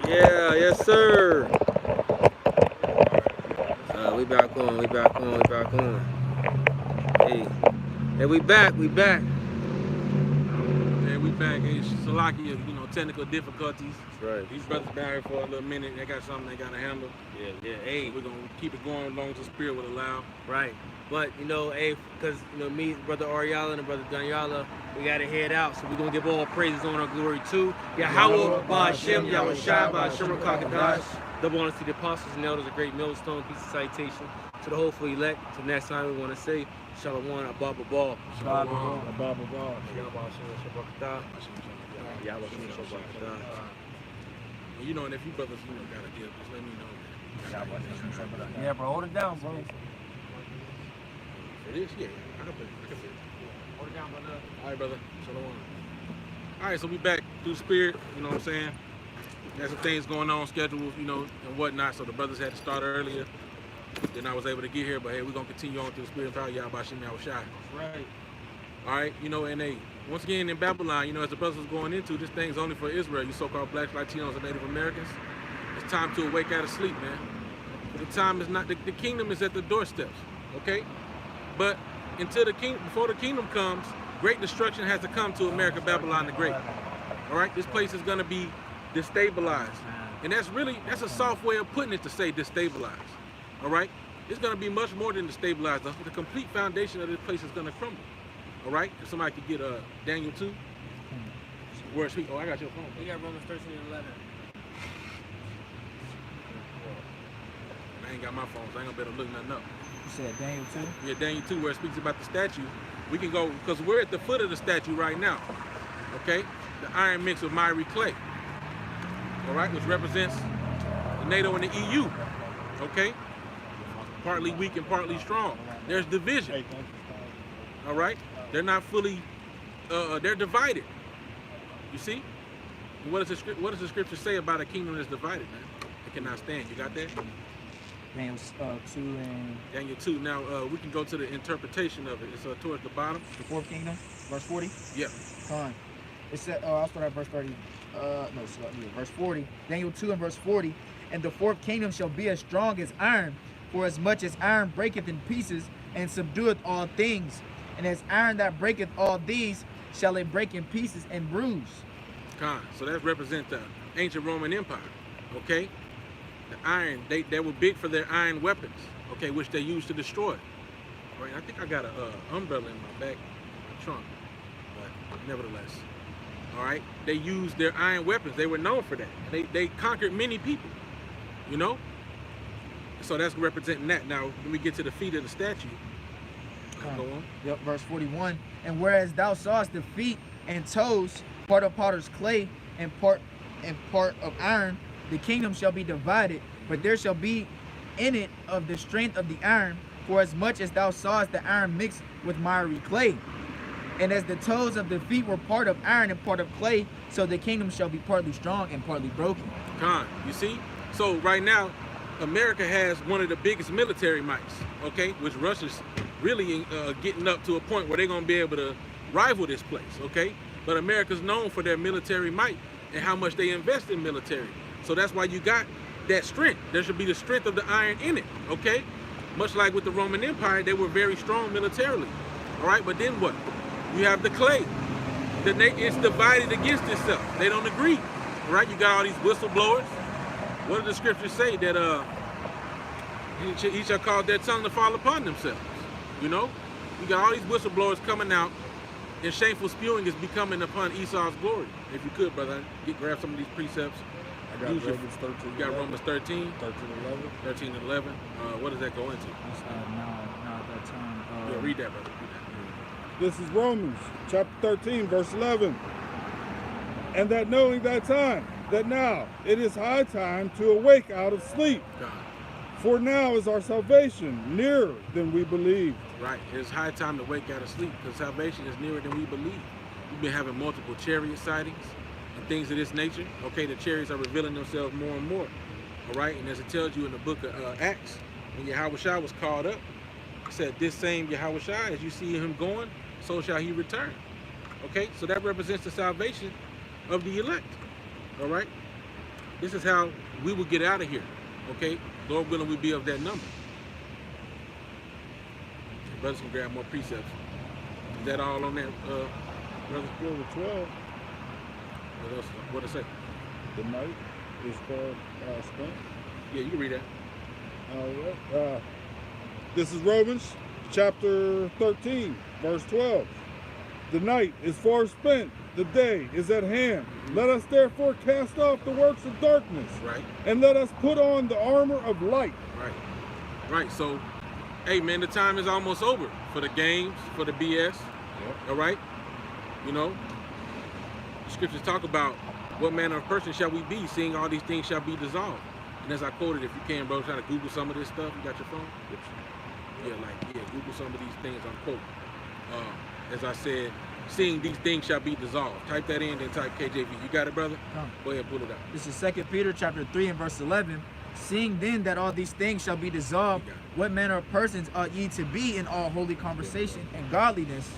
Yeah, yes, sir. We back on, we back on, we back on. Hey, hey, we back, we back. Yeah, we back. Hey, Salakia, technical difficulties. That's right. These brothers been out here for a little minute. They got something they got to handle. Yeah, yeah. So Hey, we're going to keep it going as long as the spirit will allow. right. But hey, because me, brother Ariala, and brother Danyala, we gotta head out. So we're gonna give all praises, honor, glory to Yahweh, Ba'Shem, Yahweh Shai, Ba'Shem, Kakadash. Double honor to the apostles and elders, a great millstone, piece of citation to the hopeful elect. Till next time, we want to say Shalom, Abba Ball. Shalom. Abba Ball. Yahweh Shem Shabbat. And if you brothers, got to deal, just let me know, man. Yeah, bro, hold it down, bro. It is? Yeah. I can fit it. Hold it down, brother. All right, brother. Shalom. All right, so we back through spirit, you know what I'm saying? Got some things going on, schedules, and whatnot, so the brothers had to start earlier. Then I was able to get here, but hey, we're going to continue on through the spirit of power, Yahweh Shem Yahweh Shai. That's right. All right, and hey, once again in Babylon, as the brothers was going into, this thing's only for Israel, you so-called blacks, Latinos, and Native Americans. It's time to awake out of sleep, man. The time is not, the kingdom is at the doorsteps, okay? But before the kingdom comes, great destruction has to come to America, Babylon the Great. All right, this place is going to be destabilized. And that's a soft way of putting it, to say destabilized. All right, it's going to be much more than destabilized. The complete foundation of this place is going to crumble. All right, if somebody could get Daniel 2. Where speak? Oh, I got your phone. We got Romans 13 and 11. I ain't got my phone, so I ain't gonna better look nothing up. You said Daniel 2? Yeah, Daniel 2, where it speaks about the statue. We can go, because we're at the foot of the statue right now. Okay? The iron mixed with miry clay. All right, which represents the NATO and the EU. Okay? Partly weak and partly strong. There's division. All right? They're not fully, they're divided. You see? And what does the scripture say about a kingdom that's divided, man? It cannot stand. You got that? Daniel 2 and... Daniel 2. Now, we can go to the interpretation of it. It's towards the bottom. The fourth kingdom, verse 40? Yeah. Come on. It said, I'll start at verse 30. Verse 40. Daniel 2 and verse 40. And the fourth kingdom shall be as strong as iron, for as much as iron breaketh in pieces, and subdueth all things. And as iron that breaketh all these, shall it break in pieces and bruise. So that represents the ancient Roman Empire. Okay? The iron, they were big for their iron weapons, okay, which they used to destroy. All right, I think I got an umbrella in my back trunk, but nevertheless. All right, they used their iron weapons. They were known for that. They conquered many people, So that's representing that. Now, when we get to the feet of the statue, go on. Yep, verse 41. And whereas thou sawest the feet and toes, part of potter's clay and part of iron, the kingdom shall be divided, but there shall be in it of the strength of the iron, for as much as thou sawest the iron mixed with miry clay. And as the toes of the feet were part of iron and part of clay, so the kingdom shall be partly strong and partly broken. You see? So right now, America has one of the biggest military mights, okay? Which Russia's really getting up to a point where they're going to be able to rival this place, okay? But America's known for their military might and how much they invest in military. So that's why you got that strength. There should be the strength of the iron in it, okay? Much like with the Roman Empire, they were very strong militarily, all right? But then what? You have the clay. It's divided against itself. They don't agree, all right? You got all these whistleblowers. What do the scriptures say? That he shall cause their tongue to fall upon themselves, You got all these whistleblowers coming out, and shameful spewing is becoming upon Esau's glory. If you could, brother, grab some of these precepts. I got Romans 13. You got Romans 13. 13 and 11. 13 and 11. What does that go into? Now at that time. Yeah, read that, brother. This is Romans chapter 13, verse 11. And that knowing that time, that now it is high time to awake out of sleep. God. For now is our salvation nearer than we believed. Right. It's high time to wake out of sleep, because salvation is nearer than we believe. We've been having multiple chariot sightings and things of this nature. Okay, the chariots are revealing themselves more and more. All right, and as it tells you in the book of Acts, when Yahushua was called up, it said, this same Yahushua, as you see him going, so shall he return. Okay, so that represents the salvation of the elect. All right, This is how we will get out of here. Okay? Lord willing, we be of that number. Brothers can grab more precepts. Is that all on that, brother? Go to 12. What else? What it say? The night is called spent. Yeah, you can read that. All right. This is Romans chapter 13, verse 12. The night is far spent, the day is at hand. Let us therefore cast off the works of darkness, Right. and let us put on the armor of light. Right. Right. So, hey, man, the time is almost over for the games, for the BS. All right? You know, the scriptures talk about what manner of person shall we be, seeing all these things shall be dissolved. And as I quoted, if you can, bro, try to Google some of this stuff. You got your phone? Yeah, Google some of these things I'm quoting. As I said, seeing these things shall be dissolved. Type that in, then type KJV. You got it, brother? Go ahead, pull it out. This is 2 Peter chapter 3 and verse 11. Seeing then that all these things shall be dissolved, what manner of persons ought ye to be in all holy conversation and godliness,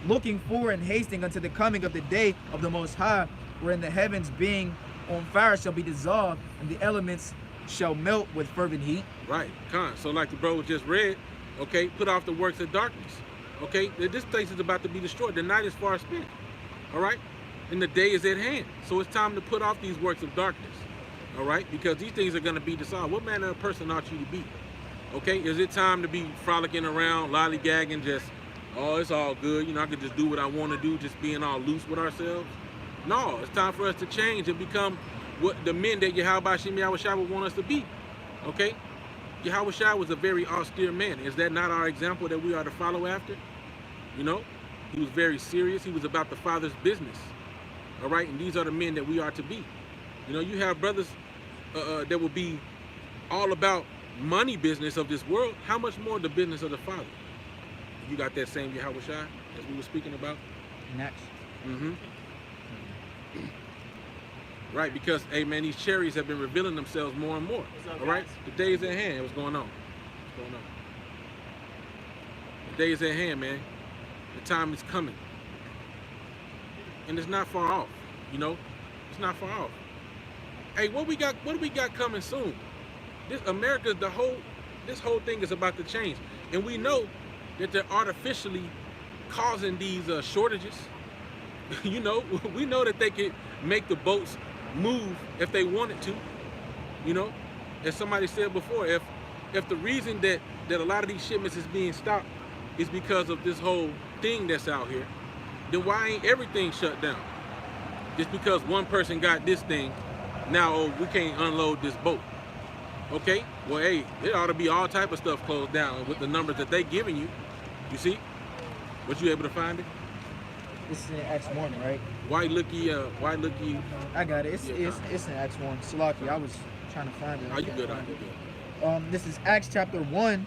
looking for and hasting unto the coming of the day of the Most High, wherein the heavens being on fire shall be dissolved, and the elements shall melt with fervent heat. Right, so like the bro just read, okay, put off the works of darkness. Okay, this place is about to be destroyed. The night is far spent. All right, and the day is at hand. So it's time to put off these works of darkness. All right, because these things are going to be dissolved. What manner of person ought you to be? Okay, is it time to be frolicking around, lollygagging, just, oh, it's all good, you know, I can just do what I want to do, just being all loose with ourselves? No, it's time for us to change and become what the men that Yahweh Shem Yahushua would want us to be. Okay? Yahushua was a very austere man. Is that not our example that we are to follow after? You know, he was very serious. He was about the Father's business. All right, and these are the men that we are to be. You know, you have brothers that will be all about money business of this world. How much more the business of the Father? You got that same Yahushua as we were speaking about? Next. Mm-hmm. Right, because, hey, man, these cherries have been revealing themselves more and more. All right? The day is at hand. What's going on? What's going on? The day is at hand, man. The time is coming. And it's not far off, you know? It's not far off. Hey, what do we got coming soon? This America, this whole thing is about to change. And we know that they're artificially causing these shortages. You know, we know that they could make the boats move if they wanted to. You know, as somebody said before, if the reason that a lot of these shipments is being stopped is because of this whole thing that's out here, then why ain't everything shut down? Just because one person got this thing, now, oh, we can't unload this boat. Okay, well, hey, there ought to be all type of stuff closed down with the numbers that they giving you. You see? Was you able to find it? This is in Acts 1, right? Why looky? I got it. It's in Acts 1. Salaki, I was trying to find it. Are you good? Are you good? This is Acts chapter 1,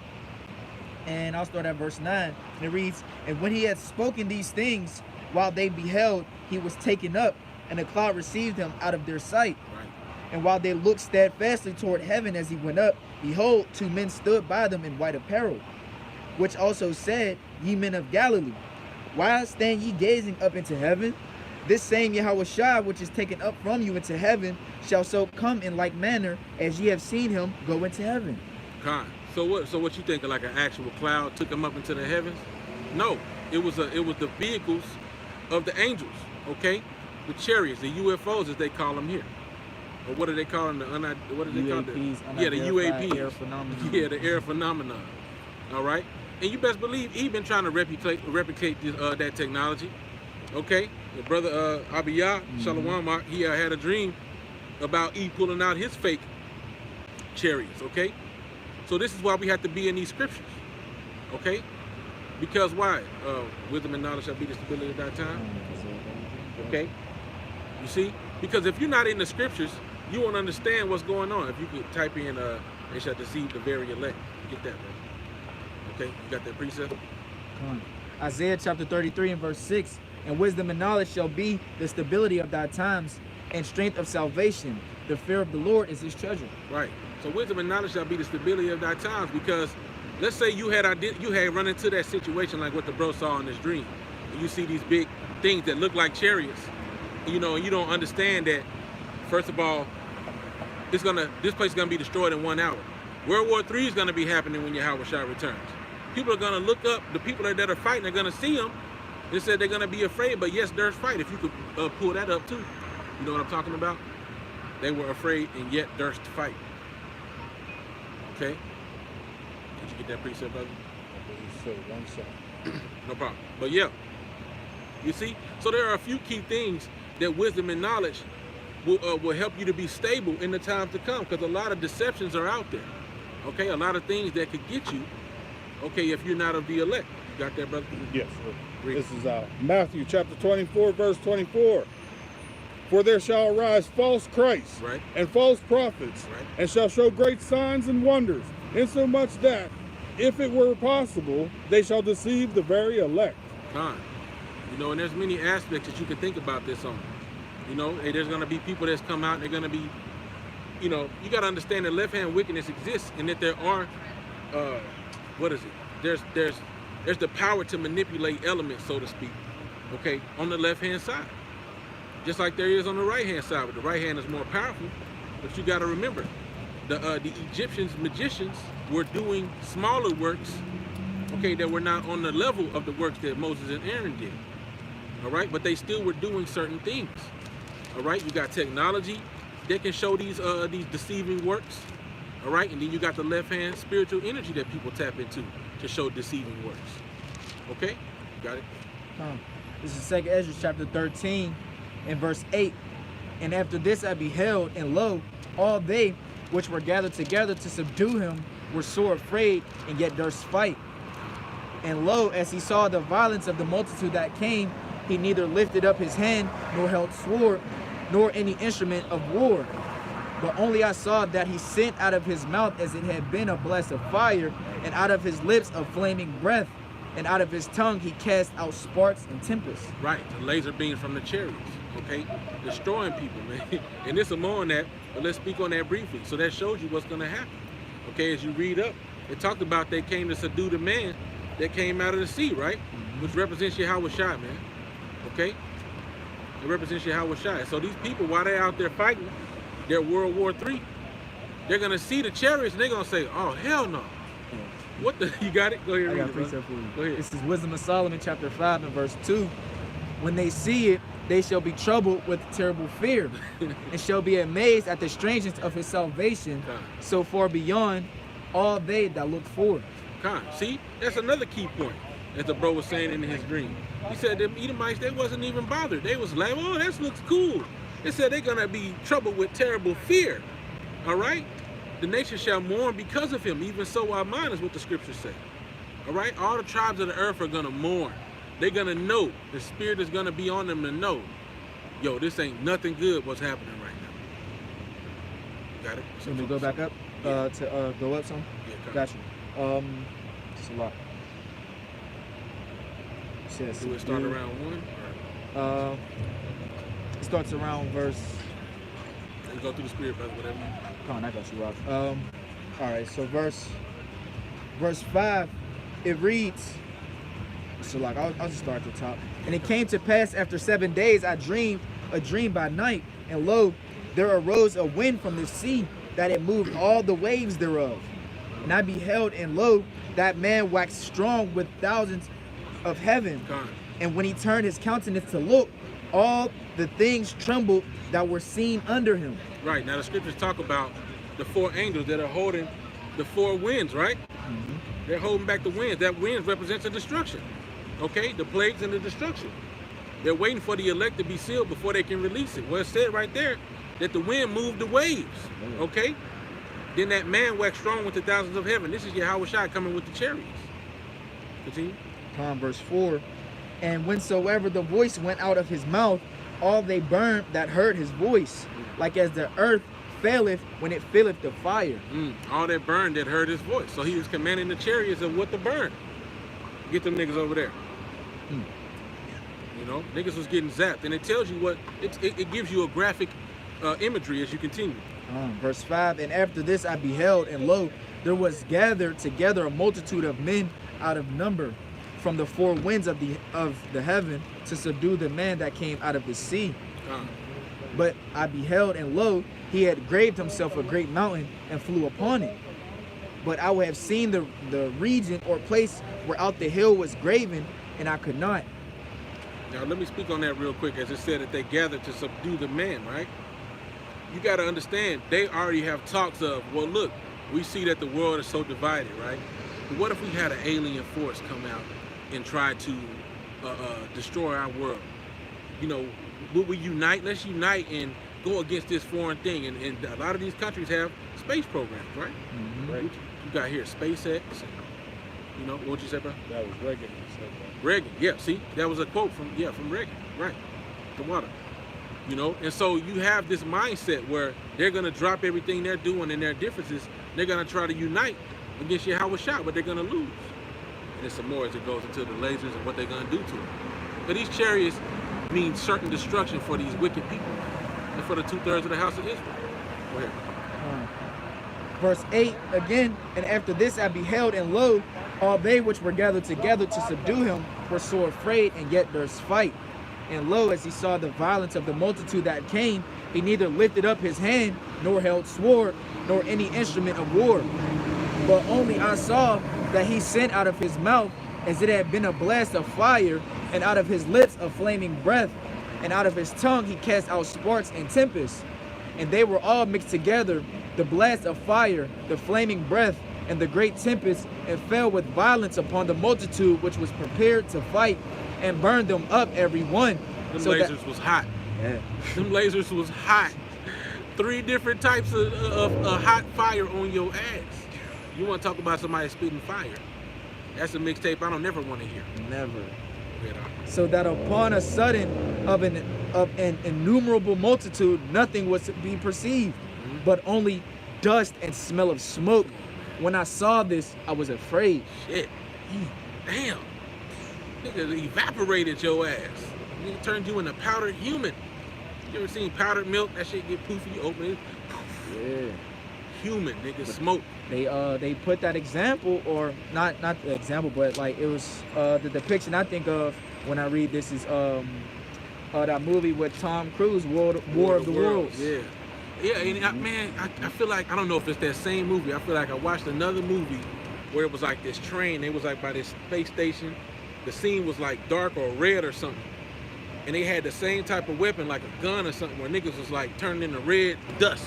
and I'll start at verse 9. And it reads, and when he had spoken these things, while they beheld, he was taken up, and a cloud received him out of their sight. Right. And while they looked steadfastly toward heaven as he went up, behold, 2 men stood by them in white apparel, which also said, ye men of Galilee, why stand ye gazing up into heaven? This same Yahushua which is taken up from you into heaven shall so come in like manner as ye have seen him go into heaven. Con. So what you think, like an actual cloud took him up into the heavens? No, it was the vehicles of the angels. Okay, the chariots, the UFOs as they call them here. Or what do they call them? What do they call them? Yeah, the UAPs. Air phenomenon. Yeah, the air phenomenon. All right. And you best believe he been trying to replicate this, that technology. Okay, the brother Abiyah Shalom, he had a dream about E pulling out his fake chariots. Okay, so this is why we have to be in these scriptures. Okay, because why? Wisdom and knowledge shall be the stability of that time. Okay, you see, because if you're not in the scriptures, you won't understand what's going on. If you could type in they shall deceive the very elect. Get that, bro. Okay, you got that precept? Isaiah chapter 33 and verse 6, and wisdom and knowledge shall be the stability of thy times, and strength of salvation. The fear of the Lord is his treasure. Right. So wisdom and knowledge shall be the stability of thy times, because let's say you had run into that situation like what the bro saw in his dream. And you see these big things that look like chariots, you know, and you don't understand that, first of all, this place is gonna be destroyed in 1 hour. World War III is gonna be happening when Yahweh Shai returns. People are gonna look up, the people that are fighting are gonna see him. They said they're gonna be afraid, but yes, there's fight. If you could pull that up too. You know what I'm talking about? They were afraid and yet durst fight. Okay? Did you get that precept, brother? So, 1 second. No problem. But yeah, you see? So there are a few key things that wisdom and knowledge will help you to be stable in the times to come, because a lot of deceptions are out there. Okay? A lot of things that could get you, okay, if you're not of the elect. You got that, brother? Yes. Read. This is Matthew chapter 24, verse 24. For there shall arise false Christs Right. and false prophets, Right. and shall show great signs and wonders, insomuch that, if it were possible, they shall deceive the very elect. Time. You know, and there's many aspects that you can think about this on. You know, and there's going to be people that's come out and they're going to be, you know, you got to understand that left-hand wickedness exists, and that there are, what is it? There's the power to manipulate elements, so to speak, okay, on the left-hand side. Just like there is on the right-hand side, but the right hand is more powerful. But you got to remember, the Egyptians magicians were doing smaller works, okay, that were not on the level of the works that Moses and Aaron did. All right, but they still were doing certain things. All right, you got technology that can show these deceiving works. All right, and then you got the left hand spiritual energy that people tap into to show deceiving works. Okay, got it. This is 2 Ezra chapter 13 and verse 8. And after this I beheld, and lo, all they which were gathered together to subdue him were sore afraid, and yet durst fight. And lo, as he saw the violence of the multitude that came, he neither lifted up his hand, nor held sword, nor any instrument of war. But only I saw that he sent out of his mouth as it had been a blast of fire, and out of his lips a flaming breath, and out of his tongue he cast out sparks and tempests. Right, the laser beams from the chariots, okay? Destroying people, man. And this is more on that, but let's speak on that briefly. So that shows you what's going to happen. Okay, as you read up, it talked about they came to subdue the man that came out of the sea, right? Which represents Yahweh Shai, man. Okay? It represents Yahweh Shai. So these people, while they're out there fighting their World War III, they're going to see the chariots and they're going to say, oh, hell no. What the? You got it? Go ahead, I read got a it, bro. precept for you. Go ahead. This is Wisdom of Solomon chapter 5 and verse 2. When they see it, they shall be troubled with terrible fear, and shall be amazed at the strangeness of his salvation, so far beyond all they that look for. See, that's another key point, as the bro was saying in his dream. He said them Edomites, they wasn't even bothered. They was like, oh, that looks cool. They said they're gonna be troubled with terrible fear. All right? The nation shall mourn because of him, even so our mind is what the scriptures say. All right? All the tribes of the earth are gonna mourn. They're gonna know. The spirit is gonna be on them to know, yo, this ain't nothing good what's happening right now. Got it? So we go back up to go up some? Yeah, Got you. It's a lot. Says, do it start around 1? It starts around verse. You go through the spirit, brother, whatever. Come on, I got you, Rob. All right, so verse 5, it reads. So like I'll just start at the top. And it came to pass after 7 days I dreamed a dream by night, and lo, there arose a wind from the sea, that it moved all the waves thereof. And I beheld, and lo, that man waxed strong with thousands of heaven. And when he turned his countenance to look, all the things trembled that were seen under him. Right, now the scriptures talk about the 4 angels that are holding the 4 winds, right? Mm-hmm. They're holding back the winds. That wind represents the destruction. Okay, the plagues and the destruction. They're waiting for the elect to be sealed before they can release it. Well, it said right there that the wind moved the waves. Okay, then that man waxed strong with the thousands of heaven. This is Yahweh Shai coming with the chariots. Continue. Verse 4. And whensoever the voice went out of his mouth, all they burned that heard his voice, like as the earth faileth when it filleth the fire. All that burned that heard his voice. So he was commanding the chariots of what to burn. Get them niggas over there. You know, niggas was getting zapped, and it tells you what it gives you a graphic imagery as you continue. Verse 5. And after this I beheld, and lo, there was gathered together a multitude of men out of number from the 4 winds of the heaven to subdue the man that came out of the sea. But I beheld, and lo, he had graved himself a great mountain and flew upon it. But I would have seen the region or place where out the hill was graven, and I could not. Now let me speak on that real quick, as it said that they gathered to subdue the man, right? You got to understand, they already have talks of, well, look, we see that the world is so divided, right? But what if we had an alien force come out and try to destroy our world? You know, would we unite? Let's unite and go against this foreign thing. And a lot of these countries have space programs, right? Mm-hmm. Right. You got here SpaceX. You know, what'd you say, bro? That was Reagan who said that. Reagan, yeah, see, that was a quote from Reagan, right, the water. You know, and so you have this mindset where they're gonna drop everything they're doing and their differences. They're gonna try to unite against Yahweh Shah, but they're gonna lose. And there's some more as it goes into the lasers and what they're gonna do to them. But these chariots mean certain destruction for these wicked people and for the 2/3 of the house of Israel. Go ahead. Verse 8 again, and after this I beheld, and lo, all they which were gathered together to subdue him were sore afraid, and yet durst fight. And lo, as he saw the violence of the multitude that came, he neither lifted up his hand, nor held sword, nor any instrument of war. But only I saw that he sent out of his mouth as it had been a blast of fire, and out of his lips a flaming breath, and out of his tongue he cast out sparks and tempests. And they were all mixed together, the blast of fire, the flaming breath, and the great tempest, and fell with violence upon the multitude which was prepared to fight, and burned them up every one. Them So that- lasers was hot. Yeah. Them lasers was hot. 3 different types of hot fire on your ass. You want to talk about somebody spitting fire? That's a mixtape I don't never want to hear. Never. You know? So that upon a sudden of an innumerable multitude, nothing was to be perceived, but only dust and smell of smoke. When I saw this, I was afraid. Shit. Damn. Nigga evaporated your ass. Nigga turned you into powdered human. You ever seen powdered milk? That shit get poofy, you open it. Yeah. Human, nigga, smoke. They put that example, or not the example, but like it was the depiction I think of when I read this is that movie with Tom Cruise, War of the Worlds. Yeah. Yeah, and man, I feel like, I don't know if it's that same movie. I feel like I watched another movie where it was like this train. They was like by this space station. The scene was like dark or red or something. And they had the same type of weapon, like a gun or something, where niggas was like turning into red dust.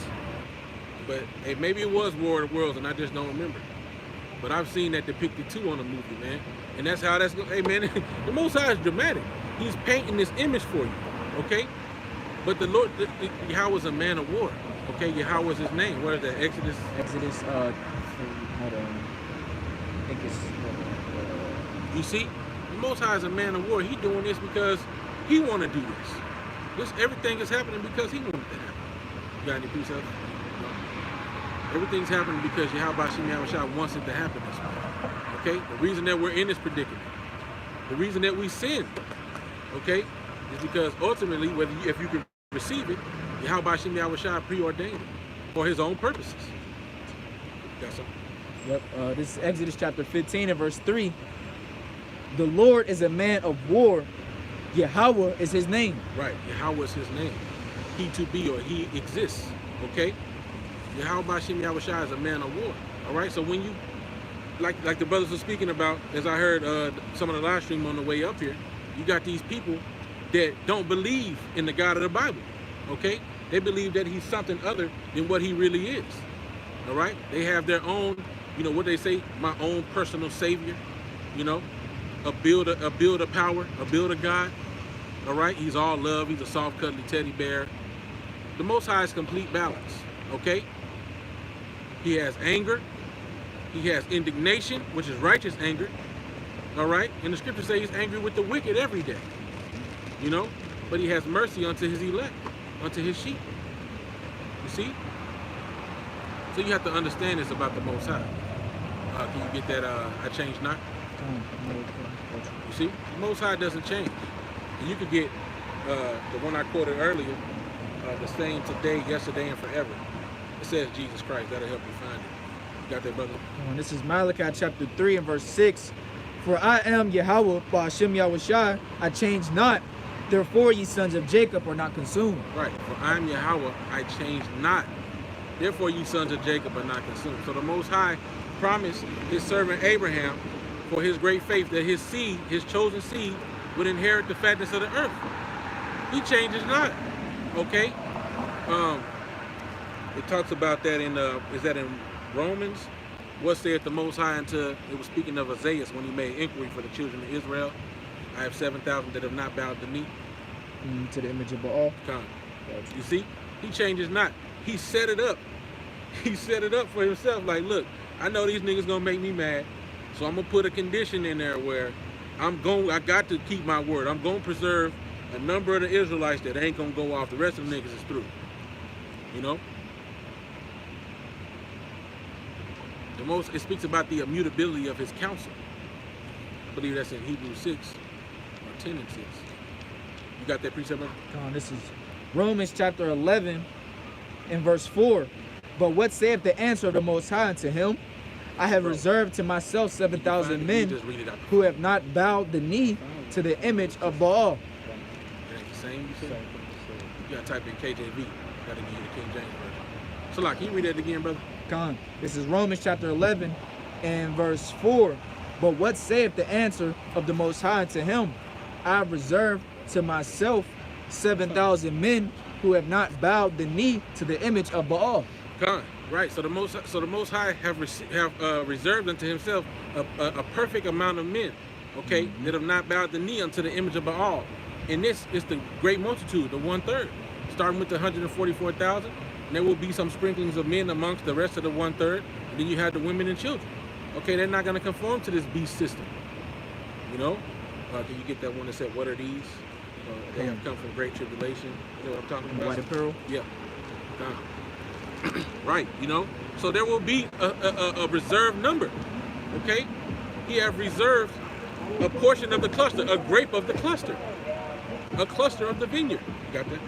But hey, maybe it was War of the Worlds and I just don't remember. But I've seen that depicted too on the movie, man. And that's how that's, hey man, the Most High is dramatic. He's painting this image for you, okay? But the Lord, Yahweh is a man of war, okay? Yahweh is his name. What is that, Exodus? Hold on. I think it's You see, the Most High is a man of war. He doing this because he want to do this. Everything is happening because he wanted to happen. You got any peace out? No. Everything's happening because Yahweh Shem Yahushua wants it to happen this way. Okay? The reason that we're in this predicament, the reason that we sin, okay, is because ultimately, if you can receive it, Yahweh Shem Yahushua preordained it for his own purposes. Got something? Yep. This is Exodus chapter 15 and verse 3. The Lord is a man of war. Yahweh is his name. Right. Yahweh is his name. He to be, or he exists. Okay? Yahweh Shem Yahushua is a man of war. All right? So when you, like the brothers were speaking about, as I heard some of the live stream on the way up here, you got these people that don't believe in the God of the Bible. Okay? They believe that he's something other than what he really is. All right? They have their own, you know what they say, my own personal savior, you know, a builder power, a builder God. All right? He's all love. He's a soft, cuddly teddy bear. The Most High is complete balance. Okay? He has anger. He has indignation, which is righteous anger. All right? And the scripture says he's angry with the wicked every day. You know? But he has mercy unto his elect, unto his sheep. You see? So you have to understand this about the Most High. Can you get that, I changed not? You see? The Most High doesn't change. And you could get the one I quoted earlier, the same today, yesterday, and forever. It says Jesus Christ. That'll help you find it. You got that, brother? This is Malachi chapter 3 and verse 6. For I am Yahweh, Ba'ashem Yahushai, I change not. Therefore, ye sons of Jacob are not consumed. Right. For I am Yahweh, I change not. Therefore, ye sons of Jacob are not consumed. So the Most High promised his servant Abraham for his great faith that his seed, his chosen seed, would inherit the fatness of the earth. He changes not. Okay? It talks about that in, is that in Romans? What saith the Most High unto, it was speaking of Isaiah when he made inquiry for the children of Israel. I have 7,000 that have not bowed the knee. To the image of Baal. Come. You see? He changes not. He set it up. He set it up for himself. Like, look, I know these niggas gonna make me mad, so I'm gonna put a condition in there where I got to keep my word. I'm gonna preserve a number of the Israelites that ain't gonna go off. The rest of the niggas is through. You know? It speaks about the immutability of his counsel. I believe that's in Hebrews 6 or 10 and 6. You got that precept, brother? Come on, this is Romans chapter 11 and verse 4. But what saith the answer of the Most High unto him? I have reserved to myself 7,000 men who have not bowed the knee to the image of Baal. It ain't the same, you said? You gotta type in KJV. Gotta give you the King James version. So, like, can you read that again, brother? Come. This is Romans chapter 11 and verse 4. But what saith the answer of the Most High unto him? I have reserved to myself 7,000 men who have not bowed the knee to the image of Baal. Come. Right. So the Most High have reserved unto himself a perfect amount of men, okay, that have not bowed the knee unto the image of Baal. And this is the great multitude, the 1/3, starting with the 144,000. And there will be some sprinklings of men amongst the rest of the 1/3. And then you have the women and children. Okay, they're not going to conform to this beast system. You know? Can you get that one that said, what are these? They have come from great tribulation. You know what I'm talking about? White apparel? Yeah. Right, you know? So there will be a reserved number. Okay? He have reserved a portion of the cluster, a grape of the cluster. A cluster of the vineyard. You got that?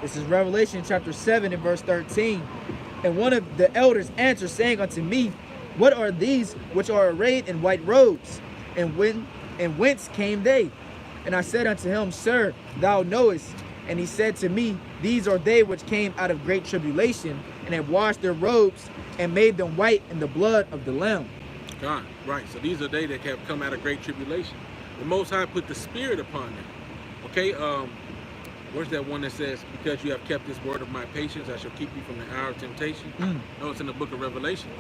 This is Revelation chapter 7 and verse 13. And one of the elders answered, saying unto me, what are these which are arrayed in white robes? And whence came they? And I said unto him, Sir, thou knowest. And he said to me, these are they which came out of great tribulation, and have washed their robes, and made them white in the blood of the Lamb. God, right. So these are they that have come out of great tribulation. The Most High put the Spirit upon them. Okay, where's that one that says, because you have kept this word of my patience, I shall keep you from the hour of temptation? No, it's in the book of Revelation.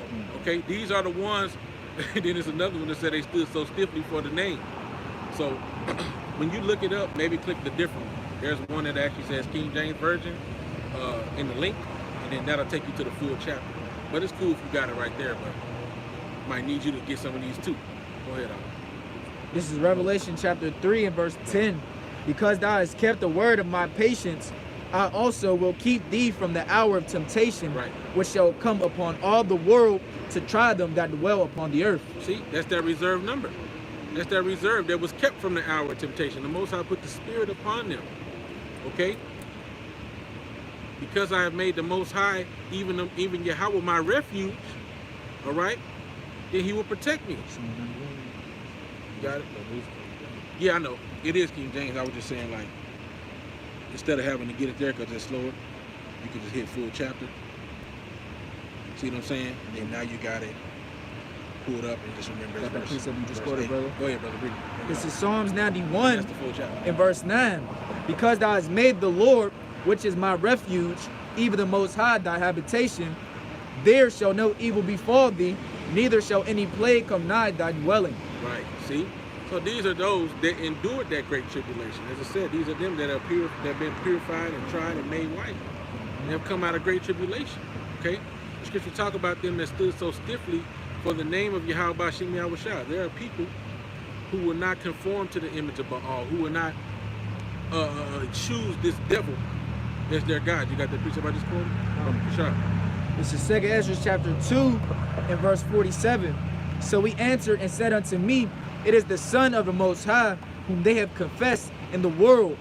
Okay, these are the ones, then there's another one that said they stood so stiffly for the name. So when you look it up, maybe click the different one. There's one that actually says King James Version in the link, and then that'll take you to the full chapter. But it's cool if you got it right there, but might need you to get some of these too. Go ahead, Al. This is Revelation chapter 3 and verse 10. Because thou hast kept the word of my patience, I also will keep thee from the hour of temptation, which shall come upon all the world to try them that dwell upon the earth. See, that's that reserved number. That's that reserve that was kept from the hour of temptation. The Most High put the Spirit upon them. Okay? Because I have made the Most High, even Yahweh, my refuge, all right, then he will protect me. You got it? Yeah, I know. It is King James. I was just saying, like, instead of having to get it there because it's slower, you can just hit full chapter. See what I'm saying? And then now you got it. Pull it up and just remember Got that verse. precept you just quoted, brother? Go ahead, brother. Read it. This is Psalms 91 That's the full chapter. in verse 9. Because thou hast made the Lord, which is my refuge, even the Most High thy habitation, there shall no evil befall thee, neither shall any plague come nigh thy dwelling. Right. See? So these are those that endured that great tribulation. As I said, these are them that have been purified and tried and made white. They have come out of great tribulation. Okay? The scripture talk about them that stood so stiffly for the name of Yahweh Bashim Yahweh. There are people who will not conform to the image of Baal, who will not choose this devil as their God. You got that precept I just quoted? Sure. This is 2 Ezra chapter 2 and verse 47. So he answered and said unto me, it is the Son of the Most High, whom they have confessed in the world.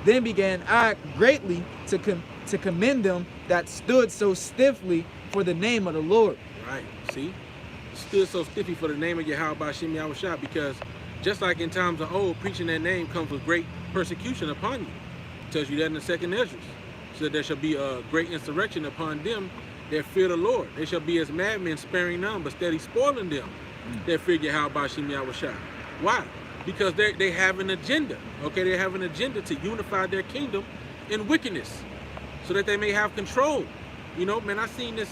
Then began I greatly to commend them that stood so stiffly for the name of the Lord. Right. See? Stood so stiffly for the name of Yahweh Bashim Yahweh, because Just like in times of old, preaching that name comes with great persecution upon you. It tells you that in the second Ezra. So there shall be a great insurrection upon them that fear the Lord. They shall be as madmen, sparing none, but steady spoiling them that fear Yahweh Shem Yahushua. Why? Because they have an agenda. Okay, they have an agenda to unify their kingdom in wickedness, so that they may have control. You know, man, I seen this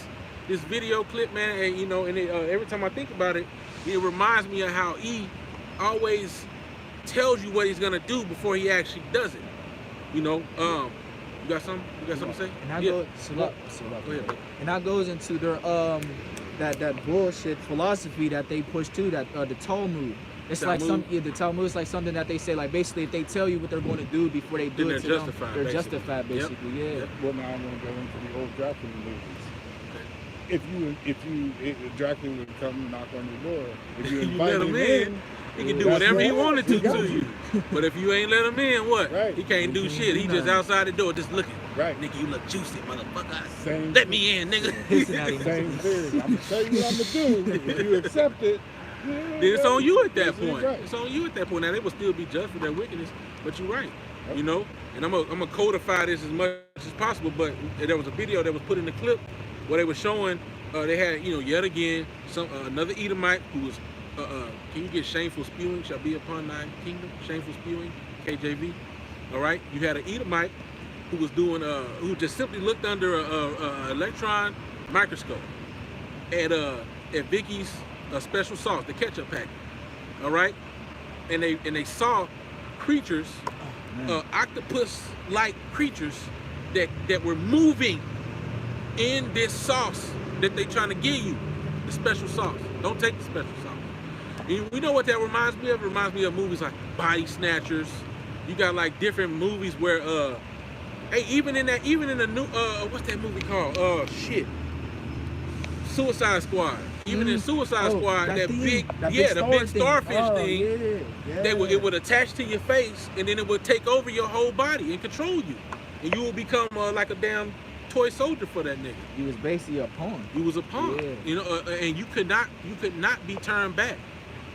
video clip, man, and you know, and every time I think about it, it reminds me of how he always tells you what he's gonna do before he actually does it. You know, you got something to say? And that goes, Go ahead, bro. and that goes into their that bullshit philosophy that they push too, that the Talmud. It's like the Talmud is like something that they say, like basically if they tell you what they're going to do before they do Then it to they're them, justified, they're basically. justified basically. Yeah. Yep. Well, now I'm going to go into the old Dracula movies. If Dracula would come and knock on your door, if you You invite let him him in, he can do that's whatever he right. wanted He got to you. But if you ain't let him in, what? Right. He can't do He shit. He can't do just nothing. outside the door, just looking. Right. Nigga, you look juicy, motherfucker. Same- Let me in, nigga. Same theory. I'm going to tell you what I'm going to do. If you accept it, Then it's on you at that That's point. right. It's on you at that point. Now they will still be judged for their wickedness, but you're right. Yep. You know, and I'm gonna codify this as much as possible. But there was a video that was put in the clip where they were showing they had, you know, yet again some another Edomite who was can you get shameful spewing shall be upon thy kingdom? Shameful spewing, KJV. All right, you had an Edomite who was doing who just simply looked under a electron microscope at Vicky's special sauce, the ketchup packet. All right, and they saw creatures, octopus-like creatures that were moving in this sauce that they trying to give you, the special sauce. Don't take the special sauce. You know what that reminds me of? It reminds me of movies like Body Snatchers. You got like different movies where hey, even in the new what's that movie called? Suicide Squad. Even in Suicide Squad, that big starfish thing, it would attach to your face, and then it would take over your whole body and control you, and you will become like a damn toy soldier for that nigga. He was basically a pawn. You was a pawn, Yeah. you know, and you could not be turned back.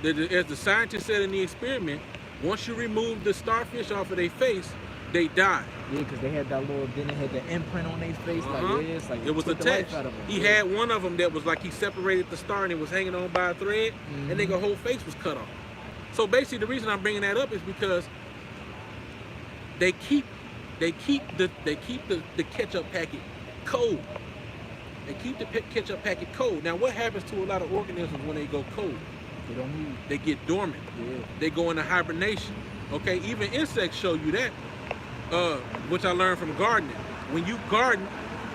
As the scientists said in the experiment, once you remove the starfish off of their face, they die. Yeah, because they had that little, then they had the imprint on their face. Like, yeah, it's like It was took the life attached. out of them. He had one of them that was like he separated the star and it was hanging on by a thread, and nigga whole face was cut off. So basically, the reason I'm bringing that up is because they keep the ketchup packet cold. They keep the ketchup packet cold. Now, what happens to a lot of organisms when they go cold? They don't move. They get dormant. Yeah. They go into hibernation. Okay, even insects show you that, which I learned from gardening. When you garden,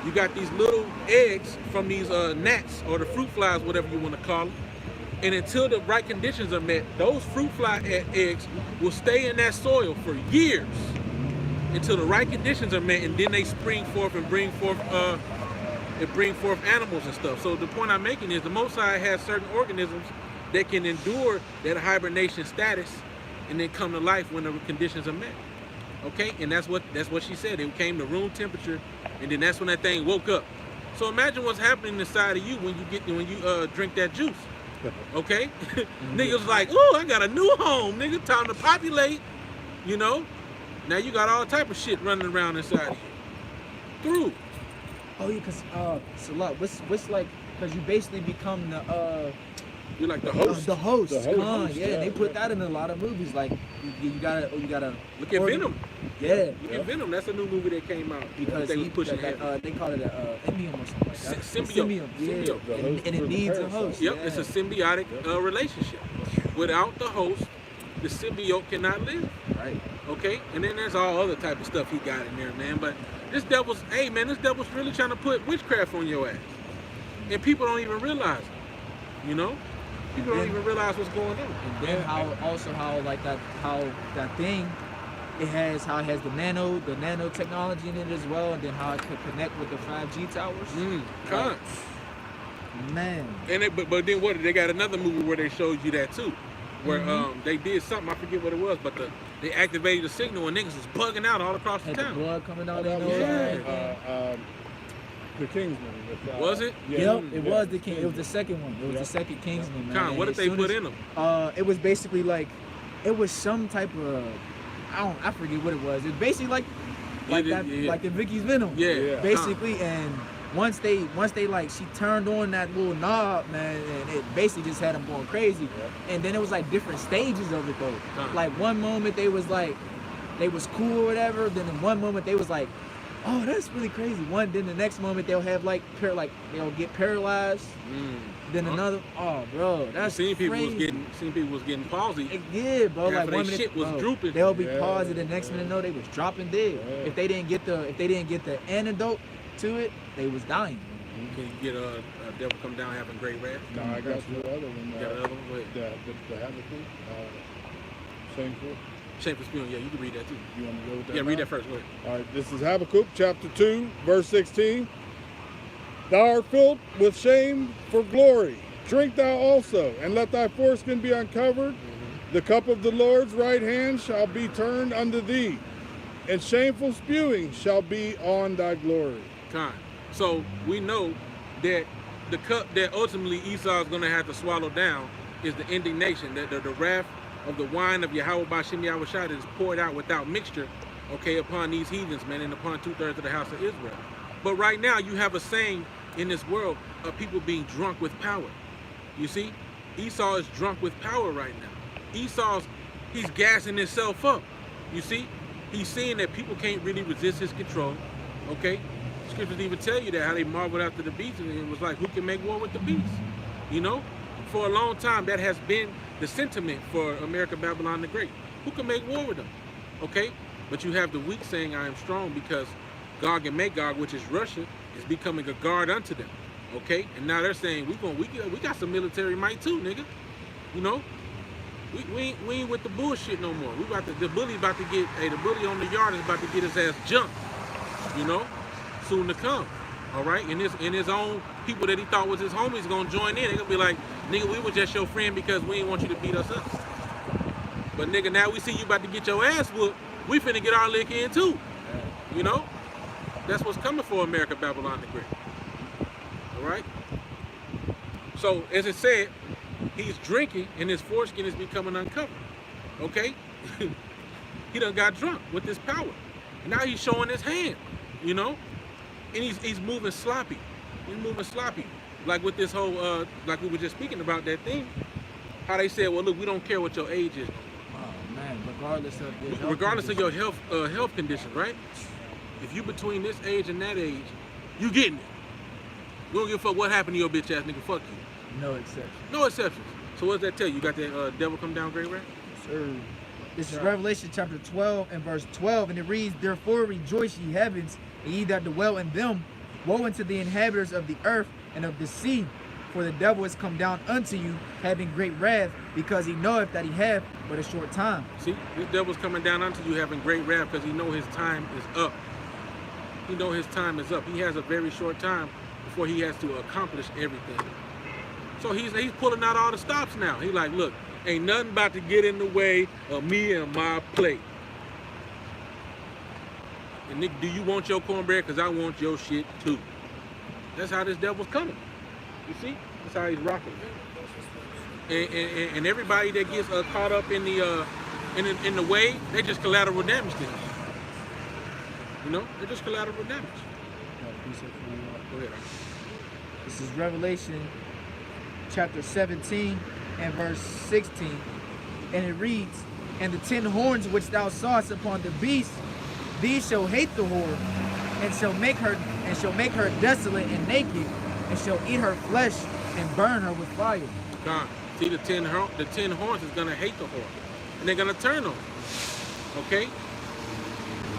you got these little eggs from these gnats or the fruit flies, whatever you want to call them. And until the right conditions are met, those fruit fly eggs will stay in that soil for years until the right conditions are met, and then they spring forth and bring forth animals and stuff. So the point I'm making is the Most High has certain organisms that can endure that hibernation status and then come to life when the conditions are met. Okay, and that's what she said. It came to room temperature, and then that's when that thing woke up. So imagine what's happening inside of you when you drink that juice. Okay, niggas like, ooh, I got a new home, nigga. Time to populate. You know, now you got all type of shit running around inside of you. Oh yeah, cause so look, what's like, cause you basically become the You're like the host. The host. The host. Come on, yeah. Yeah, They put yeah. that in a lot of movies. Like you gotta. Look at Venom. Yeah. Look at Venom. That's a new movie that came out. Because they was pushing they call it a Indium or something like that. Symbiote. Yeah. Symbiote. The And host it for the needs a parasite. host. Yep, yeah. it's a symbiotic relationship. Without the host, the symbiote cannot live. Right. Okay, and then there's all other type of stuff he got in there, man. But this devil's really trying to put witchcraft on your ass, and people don't even realize it. You know, people don't even realize what's going on. And then how that thing, it has the nanotechnology in it as well, and then how it could connect with the 5G towers. Con. Man. And but then what? They got another movie where they showed you that too, where they did something, I forget what it was, but they activated the signal and niggas was bugging out all across the Had the town. blood coming out That their was nose. Yeah. the Kingsman. With, Was it? Yep, it yeah. was the King. It was the second one. It was the second Kingsman. Man. Con, what And did as they soon put as- in them? It was basically like it was some type of, I forget what it was. It's basically like the Vicky's Venom. Yeah. Basically, and once they like she turned on that little knob, man, and it basically just had them going crazy. Yeah. And then it was like different stages of it though. Like one moment they was like they was cool or whatever. Then in one moment they was like, oh, that's really crazy. Then the next moment they'll have like they'll get paralyzed. Then another, oh bro, that's seen people crazy. was getting palsy. Yeah, bro. Half Like of 1 their minute shit was drooping. They'll be paused, and the next minute, no, they was dropping dead. Yeah. If they didn't get the antidote to it, they was dying. Can you get a devil come down having great wrath? No, I got you the other one. You got another one? Go ahead. The Habakkuk, shameful. Shameful spewing. Yeah, you can read that too. You want to go with that? Yeah, read now? that first. Go ahead. All right, this is Habakkuk chapter 2, verse 16. Thou art filled with shame for glory. Drink thou also, and let thy foreskin be uncovered. The cup of the Lord's right hand shall be turned unto thee, and shameful spewing shall be on thy glory. Kind. So we know that the cup that ultimately Esau is going to have to swallow down is the indignation, that the wrath of the wine of Yahweh Bashem Yahweh Shai is poured out without mixture, okay, upon these heathens, man, and upon 2/3 of the house of Israel. But right now you have a saying in this world of people being drunk with power. You see, Esau is drunk with power right now. He's gassing himself up. You see, he's seeing that people can't really resist his control. Okay, scriptures even tell you that, how they marveled after the beast, and it was like, who can make war with the beast? You know, for a long time that has been the sentiment for America, Babylon the Great. Who can make war with them? Okay, but you have the weak saying, I am strong, because Gog and Magog, which is Russia, is becoming a guard unto them. Okay, and now they're saying we got some military might too, nigga. You know, we ain't with the bullshit no more. The bully about to get, the bully on the yard is about to get his ass jumped. You know, soon to come. All right, and his own people that he thought was his homies gonna join in. They gonna be like, nigga, we were just your friend because we ain't want you to beat us up. But nigga, now we see you about to get your ass whooped. We finna get our lick in too. You know, that's what's coming for America, Babylon the Great. All right. So as it said, he's drinking and his foreskin is becoming uncovered. Okay, he done got drunk with this power. And now he's showing his hand. You know, and he's moving sloppy. He's moving sloppy, like with this whole like we were just speaking about that thing. How they said, well, look, we don't care what your age is. Oh man, regardless of your health condition, right? If you between this age and that age, you getting it. We don't give a fuck what happened to your bitch ass nigga. Fuck you. No exception. No exceptions. So what does that tell you? You got that devil come down great wrath? Sir. This is Revelation chapter 12 and verse 12, and it reads, therefore rejoice ye heavens, and ye that dwell in them. Woe unto the inhabitants of the earth and of the sea, for the devil is come down unto you, having great wrath, because he knoweth that he hath but a short time. See, this devil's coming down unto you having great wrath, because he know his time is up. He know his time is up. He has a very short time before he has to accomplish everything. So he's pulling out all the stops now. He like, look, ain't nothing about to get in the way of me and my plate. And nigga, do you want your cornbread? Because I want your shit too. That's how this devil's coming. You see? That's how he's rocking. And everybody that gets caught up in the way, they just collateral damage to him. You know, they're just collateral damage. Go ahead. This is Revelation chapter 17 and verse 16, and it reads, and the 10 horns which thou sawest upon the beast, these shall hate the whore, and shall make her desolate and naked, and shall eat her flesh and burn her with fire. God, see, the 10 horns is gonna hate the whore, and they're gonna turn on her. Okay.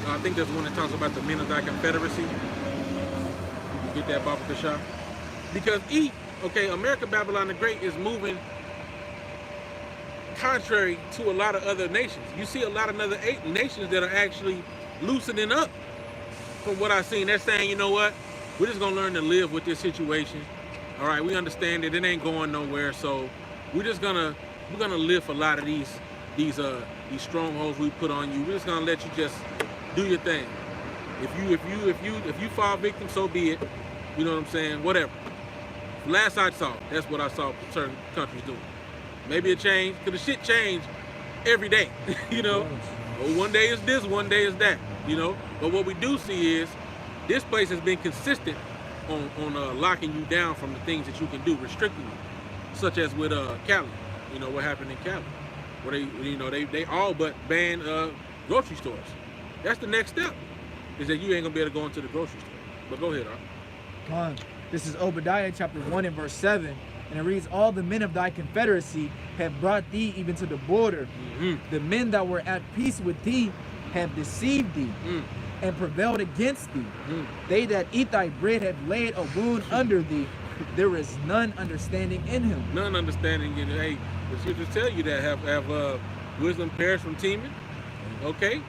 I think there's one that talks about the Mennonite Confederacy. You get that, Baba Kasha? Because America, Babylon the Great is moving contrary to a lot of other nations. You see a lot of other nations that are actually loosening up. From what I've seen, they're saying, you know what? We're just gonna learn to live with this situation. All right, we understand that it ain't going nowhere, so we're gonna lift a lot of these strongholds we put on you. We're just gonna let you just do your thing. If you fall victim, so be it. You know what I'm saying? Whatever. Last I saw, that's what I saw certain countries doing. Maybe it changed, because the shit changed every day, you know. Well, one day is this, one day is that, you know. But what we do see is this place has been consistent on locking you down from the things that you can do, restricting you, such as with Cali. You know what happened in Cali, where they all but banned grocery stores. That's the next step, is that you ain't gonna be able to go into the grocery store. But go ahead, Come. This is Obadiah chapter 1 and verse 7. And it reads, all the men of thy confederacy have brought thee even to the border. The men that were at peace with thee have deceived thee and prevailed against thee. They that eat thy bread have laid a wound under thee. There is none understanding in him. None understanding in it. Hey, the scriptures tell you that have wisdom perished from teeming. Okay,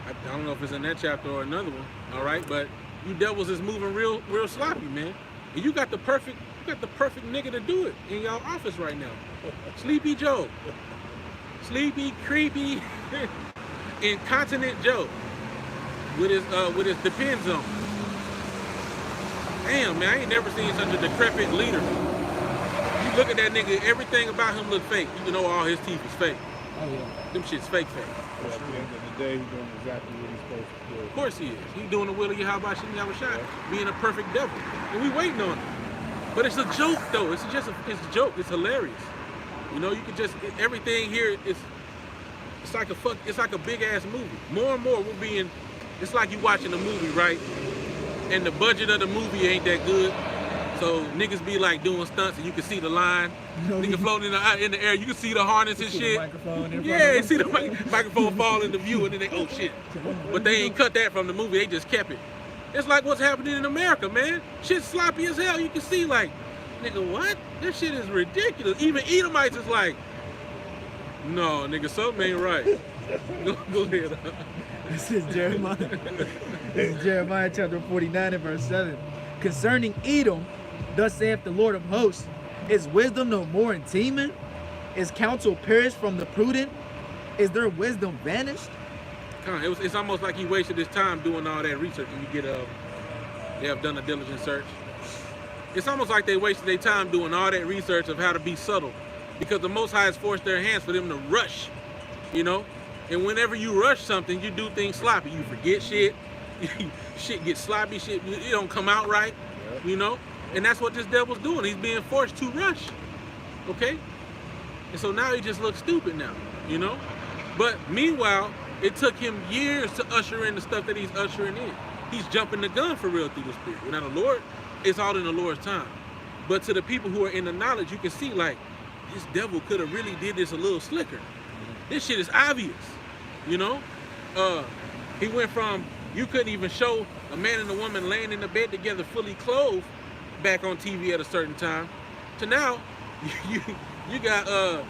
I don't know if it's in that chapter or another one. All right, but you devils is moving real sloppy, man. And you got the perfect nigga to do it in y'all office right now. Sleepy Joe. Sleepy, creepy, incontinent Joe. With his depends on. Damn, man, I ain't never seen such a decrepit leader. You look at that nigga, everything about him look fake. You know all his teeth is fake. Oh yeah. Them shit's fake. But at the end of the day, he's doing exactly what he's supposed to do. Of course he is. He's doing the will of Yahweh Shem Yahweh Shai, being a perfect devil. And we waiting on him. But it's a joke though. It's a joke. It's hilarious. You know, you can just everything here is it's like a big ass movie. More and more we're being it's like you watching a movie, right? And the budget of the movie ain't that good. So niggas be like doing stunts and you can see the line. Nigga floating in the air, you can see the harness and shit. Yeah, you see the microphone fall into view and then they, oh shit. But they ain't cut that from the movie, they just kept it. It's like what's happening in America, man. Shit's sloppy as hell. You can see like, nigga, what? This shit is ridiculous. Even Edomites is like, no, nigga, something ain't right. Go ahead. This is Jeremiah. This is Jeremiah chapter 49 and verse 7. Concerning Edom, thus saith the Lord of hosts, is wisdom no more in Teman? Is counsel perished from the prudent? Is their wisdom vanished? It's almost like he wasted his time doing all that research and you get they have done a diligent search. It's almost like they wasted their time doing all that research of how to be subtle because the Most High has forced their hands for them to rush, you know? And whenever you rush something, you do things sloppy. You forget shit, shit gets sloppy, shit, it don't come out right, you know? And that's what this devil's doing. He's being forced to rush, okay? And so now he just looks stupid now, you know? But meanwhile, it took him years to usher in the stuff that he's ushering in. He's jumping the gun for real through the Spirit. Now the Lord, it's all in the Lord's time. But to the people who are in the knowledge, you can see like, this devil could have really did this a little slicker. This shit is obvious, you know? He went from, you couldn't even show a man and a woman laying in the bed together fully clothed back on TV at a certain time, to now, you got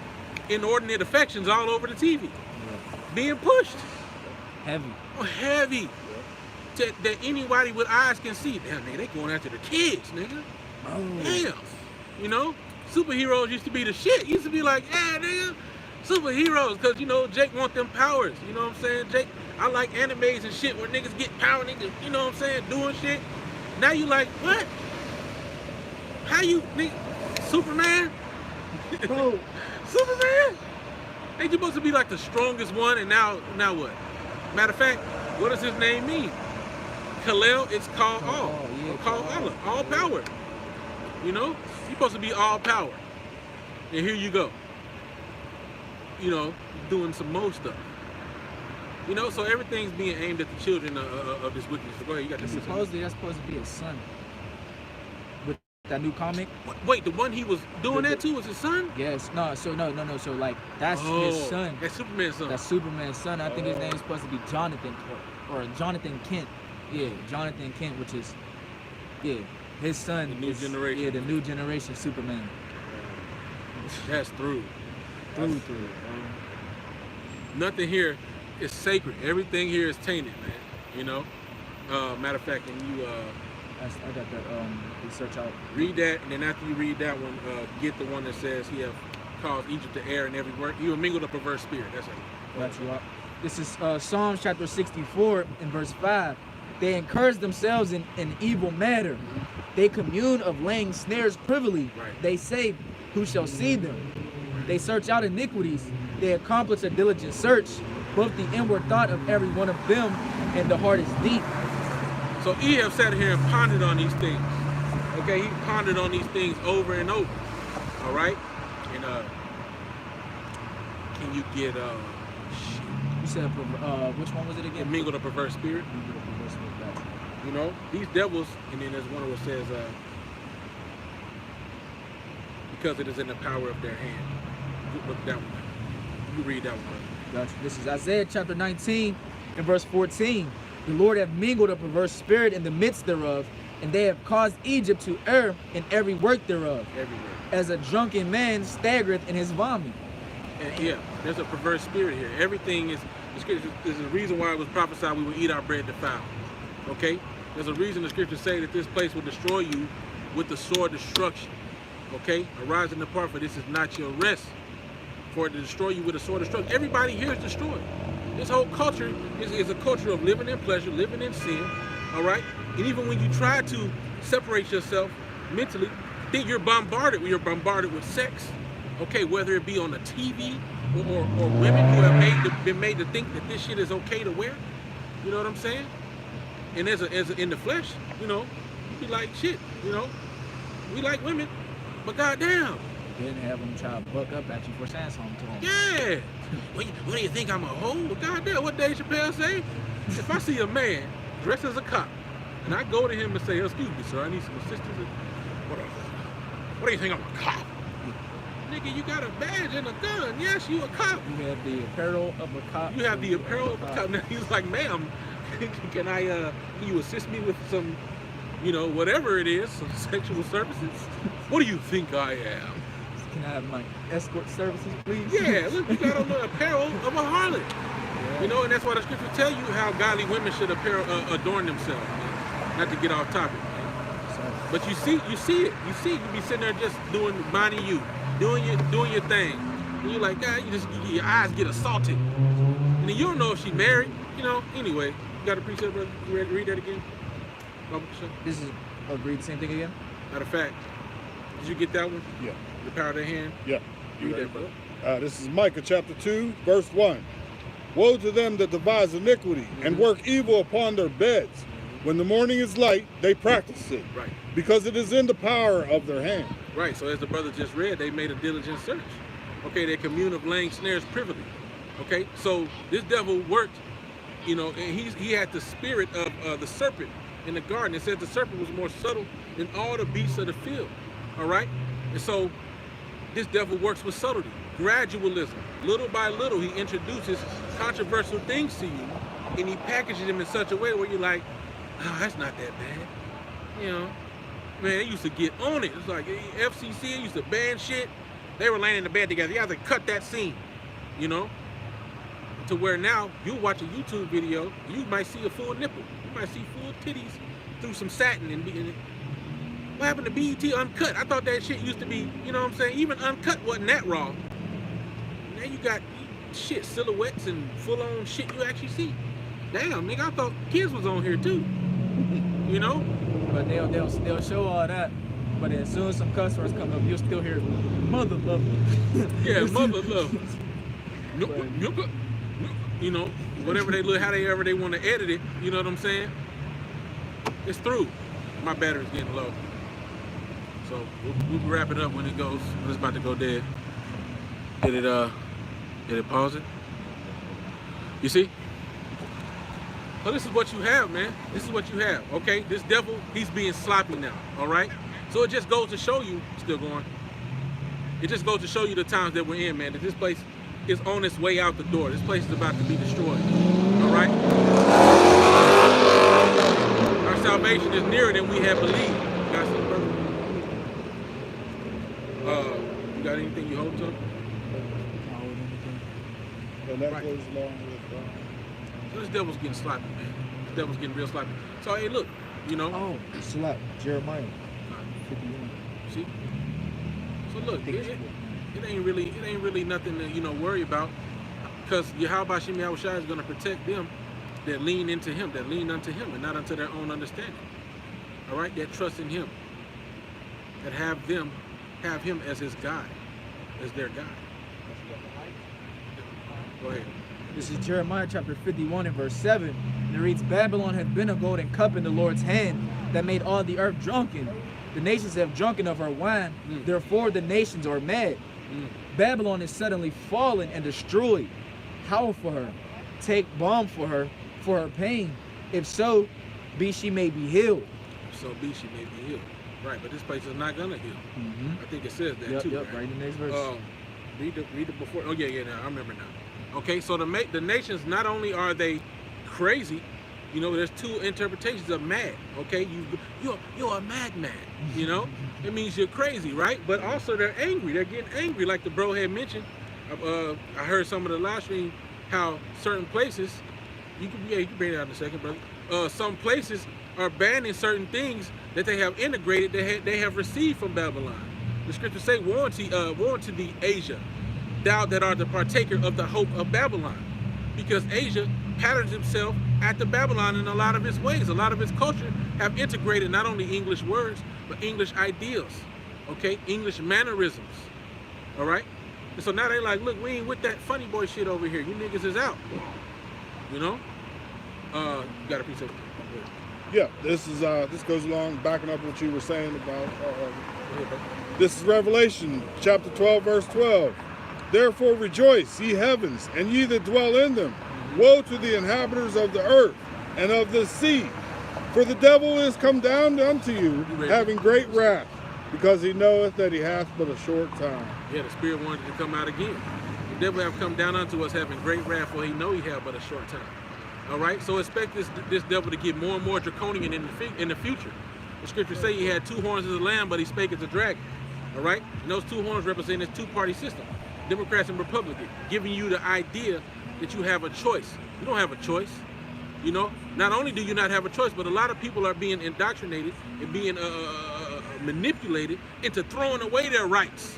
inordinate affections all over the TV. Being pushed. Heavy. Oh, heavy. That anybody with eyes can see. Damn, nigga, they going after the kids, nigga. Oh. Damn. You know, superheroes used to be the shit. Used to be like, yeah, nigga, superheroes. Because, you know, Jake want them powers. You know what I'm saying? Jake, I like animes and shit where niggas get power, niggas, you know what I'm saying, doing shit. Now you like, what? How you, nigga, Superman? Bro. Superman? Ain't you supposed to be like the strongest one, and now what? Matter of fact, what does his name mean? Kalel, it's called all. Yeah, Called Allah, all power. You know? You're supposed to be all power. And here you go. You know, doing some more stuff. You know, so everything's being aimed at the children of this wickedness. So go ahead, you got this. Supposedly that's supposed to be his son. With that new comic. Wait, the one he was doing that to was his son? Yes. No, so no. So like that's his son. That's Superman's son. That's Superman's son. I think his name is supposed to be Jonathan or Jonathan Kent. Yeah, Jonathan Kent, which is his son. The new generation. Yeah, the new generation Superman. That's through. Through. Nothing here is sacred. Everything here is tainted, man. You know? Matter of fact, and you I got that research out. read that, and then after you read that one, get the one that says he have caused Egypt to err in every work. He will mingle the perverse spirit. That's it. That's right. This is Psalms chapter 64 in verse 5. They encourage themselves in an evil matter. They commune of laying snares privily. Right. They say, who shall see them? They search out iniquities. They accomplish a diligent search, both the inward thought of every one of them, and the heart is deep. So Ehab sat here and pondered on these things. Okay, he pondered on these things over and over. All right, and can you get You said, which one was it again? mingle the perverse spirit? You know, these devils, and then there's one where it says, because it is in the power of their hand. Look that one. You read that one. Gotcha. This is Isaiah chapter 19 and verse 14. The Lord hath mingled a perverse spirit in the midst thereof, and they have caused Egypt to err in every work thereof. Everywhere. As a drunken man staggereth in his vomit. And yeah, there's a perverse spirit here. Everything is, there's a reason why it was prophesied we will eat our bread defiled. Okay? There's a reason the scriptures say that this place will destroy you with the sword destruction. Okay? Arise and depart, for this is not your rest. For it to destroy you with a sword destruction. Everybody here is destroyed. This whole culture is a culture of living in pleasure, living in sin. All right? And even when you try to separate yourself mentally, then you're bombarded with sex. Okay, whether it be on the TV or women who have been made to think that this shit is okay to wear. You know what I'm saying? And as in the flesh, you know, you be like, shit, you know, we like women, but goddamn. Didn't have them try to buck up at you for saying something to them. Yeah. What do you think, I'm a hoe? Well, goddamn, what Dave Chappelle say? If I see a man dressed as a cop, and I go to him and say, excuse me, sir, I need some assistance. What do you think, I'm a cop? Nigga, you got a badge and a gun. Yes, you a cop. You have the apparel of a cop. You have the apparel of a cop. Now he's like, ma'am, can you assist me with some, you know, whatever it is, some sexual services? What do you think I am? Can I have my escort services, please? Yeah, look, you got on the apparel of a harlot. Yeah. You know, and that's why the scriptures tell you how godly women should adorn themselves. Not to get off topic. But you see it. You be sitting there just minding you, doing your thing. And you're like, God, your eyes get assaulted. And then you don't know if she married, you know. Anyway, you got a precept, brother? You ready to read that again? This is read the same thing again? Matter of fact, did you get that one? Yeah. The power of their hand? Yeah. Read that, brother. This is Micah chapter 2, verse 1. Woe to them that devise iniquity and work evil upon their beds. When the morning is light, they practice it. Right. Because it is in the power of their hand. Right, so as the brother just read, they made a diligent search. Okay, they commune of laying snares privily. Okay, so this devil worked, you know, and he had the spirit of the serpent in the garden. It said the serpent was more subtle than all the beasts of the field. All right, and so this devil works with subtlety, gradualism. Little by little, he introduces controversial things to you, and he packages them in such a way where you're like, oh, that's not that bad. You know, man, they used to get on it. It's like FCC used to ban shit. They were laying in the bed together. You have to cut that scene, you know, to where now you watch a YouTube video, you might see a full nipple. You might see full titties through some satin and what happened to BET Uncut? I thought that shit used to be, you know what I'm saying? Even Uncut wasn't that raw. Now you got shit, silhouettes and full-on shit you actually see. Damn, nigga, I thought kids was on here too. You know? But they'll show all that. But as soon as some customers come up, you'll still hear mother love. Yeah, mother love. You know, whatever they look, however they want to edit it. You know what I'm saying? It's through. My battery's getting low. So we'll wrap it up when it goes. When it's about to go dead. Did it pause it? You see? So this is what you have, man. This is what you have, okay? This devil, he's being sloppy now, all right? So it just goes to show you, still going. It just goes to show you the times that we're in, man, that this place is on its way out the door. This place is about to be destroyed, all right? Our salvation is nearer than we had believed. You got something, brother? You got anything you hold to? And that Right. goes along with So this devil's getting sloppy, man. This devil's getting real sloppy. So hey, look, you know. Oh, slap Jeremiah 51. See? So look, it ain't really nothing to worry about, because Yahweh Shem Yahushua is going to protect them that lean into Him, that lean unto Him, and not unto their own understanding. All right, that trust in Him, that have Him as His guide, as their guide. Go ahead. This is Jeremiah chapter 51 and verse 7. And it reads, Babylon hath been a golden cup in the Lord's hand that made all the earth drunken. The nations have drunken of her wine, therefore the nations are mad. Babylon is suddenly fallen and destroyed. Howl for her, take balm for her pain. If so, be she may be healed. If so be she may be healed. Right, but this place is not gonna heal. I think it says that too. Yep, right in the next verse. Read it before. Oh yeah, now I remember now. Okay, so the nations, not only are they crazy, you know, there's two interpretations of mad. Okay, you're a madman. You know, it means you're crazy, right? But also they're angry. They're getting angry, like the bro had mentioned. I heard some of the live stream how certain places, you can bring it out in a second, brother. Some places are banning certain things that they have integrated, they have received from Babylon. The scriptures say, "Woe to thee, Asia, thou that art the partaker of the hope of Babylon," because Asia patterns himself after Babylon in a lot of its ways. A lot of its culture have integrated not only English words, but English ideals, okay, English mannerisms, all right? And so now they like, look, we ain't with that funny boy shit over here. You niggas is out, you know? You got a piece of it. Yeah, this goes along backing up what you were saying about. This is Revelation chapter 12, verse 12. Therefore rejoice, ye heavens, and ye that dwell in them. Woe to the inhabitants of the earth and of the sea, for the devil is come down unto you, having great wrath, because he knoweth that he hath but a short time. Yeah, the Spirit wanted to come out again. The devil have come down unto us, having great wrath, for he know he have but a short time. All right, so expect this devil to get more and more draconian in the future. The scriptures say he had two horns as a lamb, but he spake as a dragon. All right, and those two horns represent this two-party system, Democrats and Republicans, giving you the idea that you have a choice. You don't have a choice. You know, not only do you not have a choice, but a lot of people are being indoctrinated and being manipulated into throwing away their rights,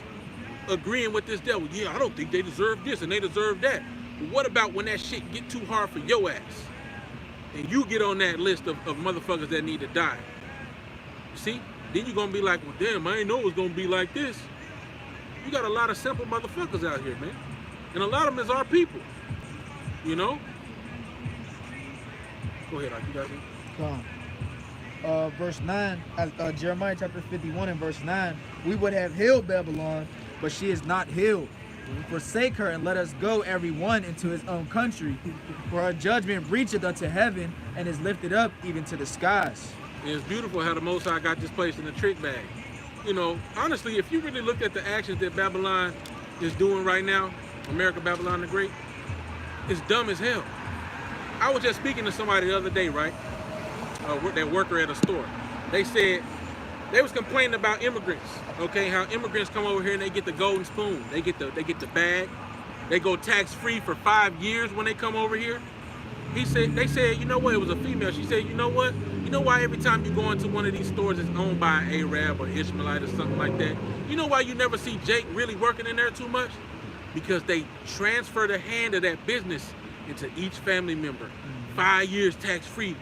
agreeing with this devil. Yeah, I don't think they deserve this and they deserve that. But what about when that shit get too hard for your ass and you get on that list of motherfuckers that need to die? You see? Then you're gonna be like, well, damn, I ain't know it was gonna be like this. You got a lot of simple motherfuckers out here, man. And a lot of them is our people. You know? Go ahead, you guys. Verse 9, Jeremiah chapter 51 and verse 9, we would have healed Babylon, but she is not healed. Forsake her and let us go every one into his own country, for her judgment reacheth unto heaven and is lifted up even to the skies. And it's beautiful how the Most High got this place in a trick bag. You know, honestly, if you really looked at the actions that Babylon is doing right now, America, Babylon the Great, it's dumb as hell. I was just speaking to somebody the other day, right? That worker at a store. They said, they was complaining about immigrants, okay? How immigrants come over here and they get the golden spoon. They get the bag. They go tax-free for 5 years when they come over here. They said, you know what? It was a female. She said, you know what? You know why every time you go into one of these stores that's owned by an Arab or Ishmaelite or something like that, you know why you never see Jake really working in there too much? Because they transfer the hand of that business into each family member. 5 years tax-free.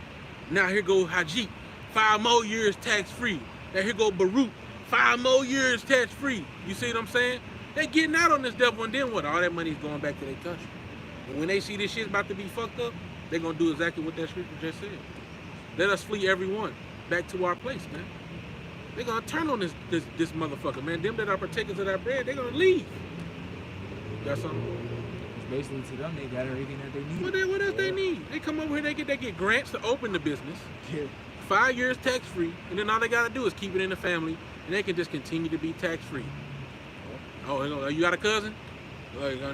Now here go Hajit, 5 more years tax-free. Now here go Baruch, 5 more years tax-free. You see what I'm saying? They getting out on this devil, and then what? All that money's going back to their country. And when they see this shit's about to be fucked up, they're gonna do exactly what that scripture just said. Let us flee everyone back to our place, man. They're gonna turn on this motherfucker, man. Them that are partakers of that bread, they're gonna leave. Got something? Basically, to them, they got everything that they need. What else they need? They come over here, they get grants to open the business. Yeah. 5 years tax-free, and then all they gotta do is keep it in the family, and they can just continue to be tax-free. Oh, you got a cousin?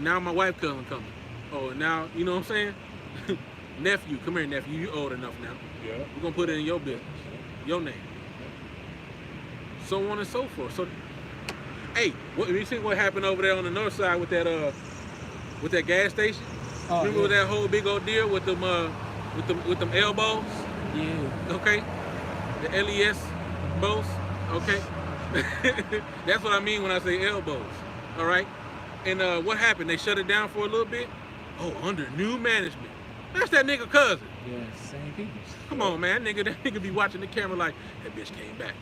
Now my wife cousin coming. Oh, now, you know what I'm saying? Nephew, come here, nephew. You old enough now. Yeah. We're gonna put it in your business, your name. So on and so forth. So, hey, you see what happened over there on the north side with that gas station? Remember that whole big old deal with them elbows? Yeah. Okay. The LES bows. Okay. That's what I mean when I say elbows. All right. And what happened? They shut it down for a little bit. Oh, under new management. That's that nigga cousin. Yeah, same people. Come on, man. That nigga be watching the camera like, that bitch came back.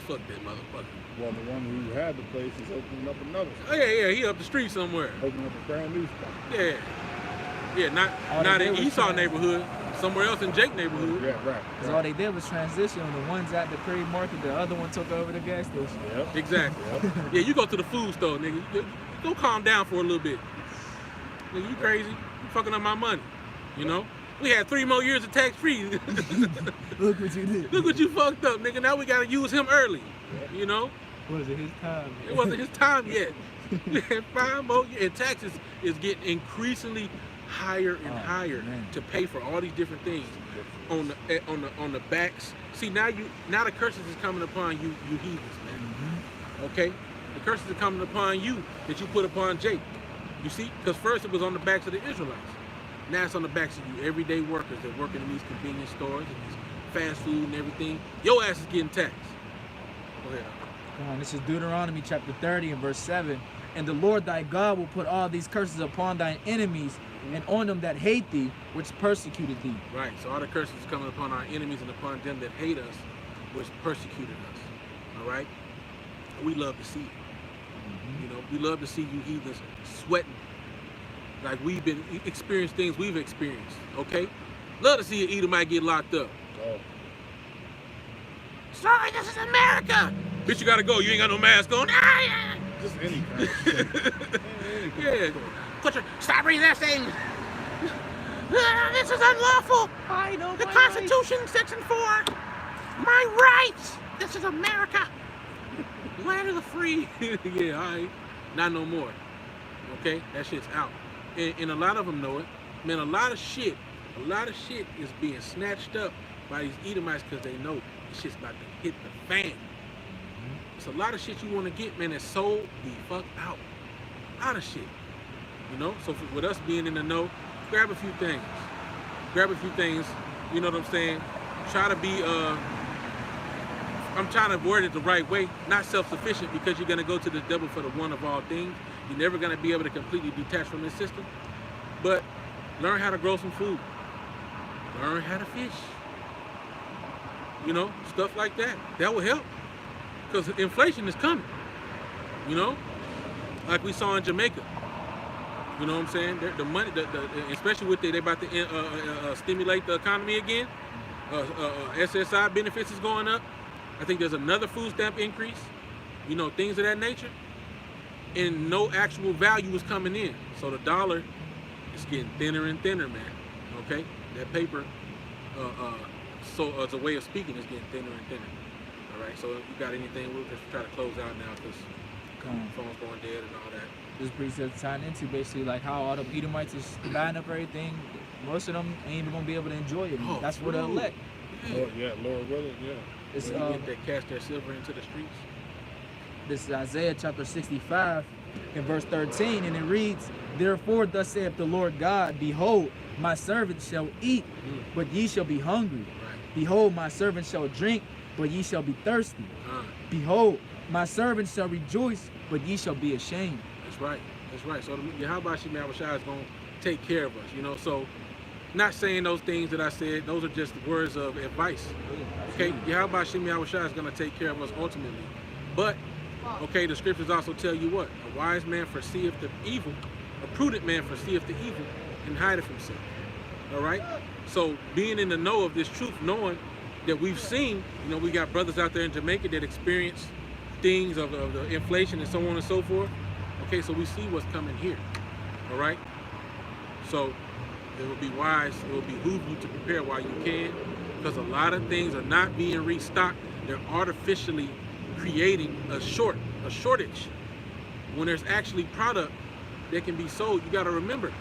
Fuck that motherfucker. Well, the one who had the place is opening up another Oh spot. yeah, he up the street somewhere. Opening up a brand new spot. Yeah, All not they in did was Esau trans- neighborhood, somewhere else in Jake neighborhood. Yeah, right. Because all they did was transition. The ones at the Prairie Market, the other one took over the gas station. Yep. Exactly. Yep. Yeah, you go to the food store, nigga. Go calm down for a little bit. Nigga, you crazy? You fucking up my money. You know? We had 3 more years of tax free. Look what you did. Look what you fucked up, nigga. Now we gotta use him early. You know? Was it his time? It wasn't his time yet. We had 5 more years. And taxes is getting increasingly higher and higher man. to pay for all these different things on the backs. See, now the curses is coming upon you heathens, man. Okay? The curses are coming upon you that you put upon Jake. You see? Because first it was on the backs of the Israelites. Now it's on the backs of you everyday workers that working in these convenience stores and these fast food and everything. Your ass is getting taxed. Go ahead. Come on, this is Deuteronomy chapter 30 and verse 7. And the Lord thy God will put all these curses upon thine enemies and on them that hate thee, which persecuted thee. Right, so all the curses is coming upon our enemies and upon them that hate us, which persecuted us. All right? We love to see it. You know, we love to see you heathens sweating like we've been experienced things we've experienced. Okay? Love to see an Edomite get locked up. Oh. Sorry, this is America. Bitch, you gotta go. You ain't got no mask on. Just any kind of shit. Yeah. Stop reading that thing. This is unlawful. I know The Constitution, Section 4. My rights. This is America. Land of the free. Yeah, all right. Not no more. Okay? That shit's out. And a lot of them know it. Man, a lot of shit is being snatched up by these Edomites because they know this shit's about to hit the fan. It's a lot of shit you want to get, man, that's sold the fuck out. A lot of shit. You know? So with us being in the know, grab a few things. You know what I'm saying? Try to be, I'm trying to word it the right way, not self-sufficient, because you're going to go to the devil for the one of all things. You're never going to be able to completely detach from this system. But learn how to grow some food. Learn how to fish. You know, stuff like that. That will help. Because inflation is coming. You know? Like we saw in Jamaica. You know what I'm saying? The money, especially with they about to stimulate the economy again. SSI benefits is going up. I think there's another food stamp increase. You know, things of that nature. And no actual value is coming in. So the dollar is getting thinner and thinner, man. Okay? That paper, so as a way of speaking, is getting thinner and thinner. All right? So if you got anything, we'll just try to close out now because phone's going dead and all that. This precept tying into basically like how all the Edomites is buying up everything. Most of them ain't even gonna be able to enjoy it. Oh, That's for the elect. Lord willing, yeah. It's, When you get that cast their silver into the streets. This is Isaiah chapter 65 and verse 13, and it reads, Therefore thus saith the Lord God, Behold, my servant shall eat, but ye shall be hungry. Right. Behold, my servant shall drink, but ye shall be thirsty. Behold, my servant shall rejoice, but ye shall be ashamed. That's right. That's right. So Yahweh Shemai is going to take care of us, you know. So not saying those things that I said, those are just words of advice. Okay, Yahweh Shemai is going to take care of us ultimately. But, okay, the scriptures also tell you what? A wise man foreseeth the evil, a prudent man foreseeth the evil, and hideth himself. All right? So being in the know of this truth, knowing that we've seen, you know, we got brothers out there in Jamaica that experience things of the inflation and so on and so forth. Okay, so we see what's coming here. All right? So it would be wise, it would behoove you to prepare while you can, because a lot of things are not being restocked. They're artificially creating a shortage when there's actually product that can be sold. You got to remember,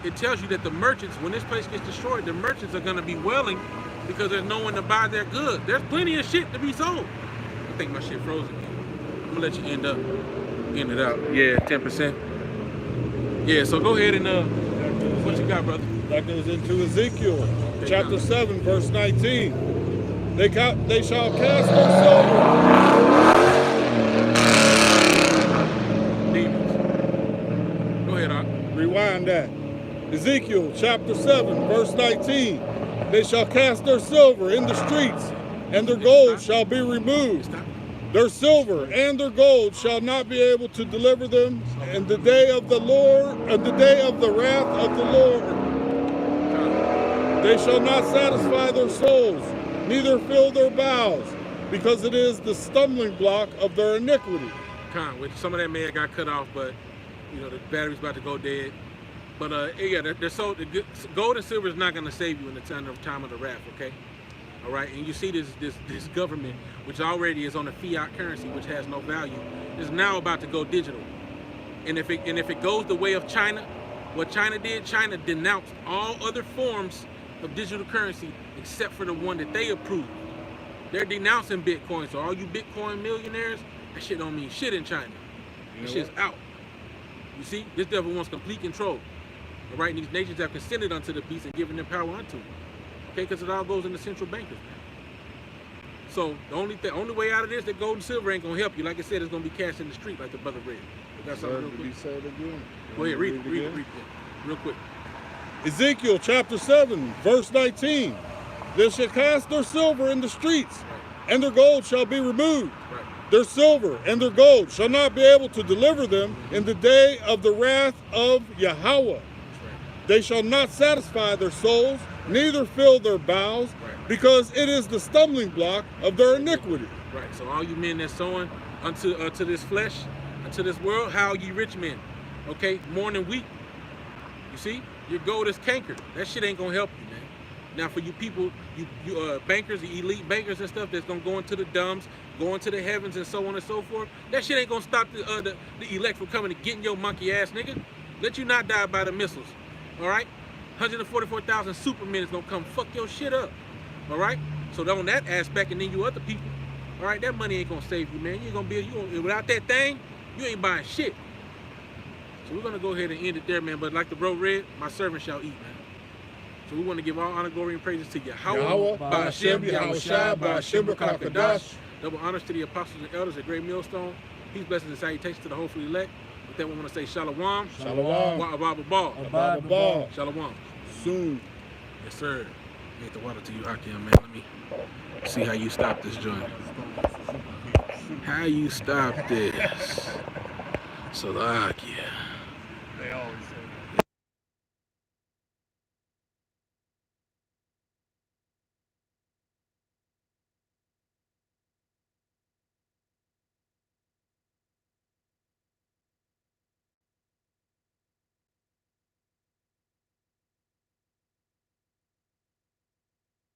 it tells you that the merchants, when this place gets destroyed, the merchants are going to be wailing because there's no one to buy their goods. There's plenty of shit to be sold. I think my shit froze again. I'm gonna let you end it out. Yeah, 10%. Yeah, so go ahead and what you got, brother? That goes into Ezekiel chapter 7, verse 19. They shall cast their silver. Demons. Go ahead, Doc. Rewind that. Ezekiel chapter 7, verse 19. They shall cast their silver in the streets and their gold shall be removed. Their silver and their gold shall not be able to deliver them in the day of the Lord, and the day of the wrath of the Lord. They shall not satisfy their souls, neither fill their bowels, because it is the stumbling block of their iniquity. Which some of that may have got cut off, but you know the battery's about to go dead. But yeah, the gold and silver is not going to save you in the time of the wrath. Okay, all right. And you see this government, which already is on a fiat currency, which has no value, is now about to go digital. And if it goes the way of China, what China did, China denounced all other forms of digital currency except for the one that they approved. They're denouncing Bitcoin. So all you Bitcoin millionaires, that shit don't mean shit in China. That shit's out. You see, this devil wants complete control. All right, and these nations have consented unto the beast and given them power unto him. Okay, because it all goes in the central bankers now. So the only way out of this, that gold and silver ain't gonna help you. Like I said, it's gonna be cast in the street like the brother read. Got something real quick? Say it again. Go ahead, read it, real quick. Ezekiel chapter 7, verse 19. They shall cast their silver in the streets, and their gold shall be removed. Their silver and their gold shall not be able to deliver them in the day of the wrath of Yahweh. They shall not satisfy their souls, neither fill their bowels, because it is the stumbling block of their iniquity. Right. So all you men that's sowing unto this flesh, unto this world, how ye rich men? Okay, morning wheat. You see, your gold is cankered. That shit ain't gonna help you, man. Now for you people, you bankers, the elite bankers and stuff that's gonna go into the dumbs, go into the heavens and so on and so forth, that shit ain't gonna stop the elect from coming and getting your monkey ass, nigga. Let you not die by the missiles. All right, 144,000 supermen is gonna come fuck your shit up. All right, so on that aspect, and then you other people, all right, that money ain't gonna save you, man. You ain't gonna be without that thing, you ain't buying shit. So we're gonna go ahead and end it there, man. But like the bro read, my servant shall eat, man. So we want to give all honor, glory, and praises to Yahweh, Ba'ashem, Yahushua, Ba'ashem, B'Kakadash. Double honors to the apostles and elders at Great Millstone. Peace, blessings, and salutations to the hopefully elect. With that, we want to say Shalom. Shalom. Abba. Shalom. Soon. Yes, sir. Get the water to you, Hakim, man. Let me see how you stop this joint. How you stop this. So, Hakim.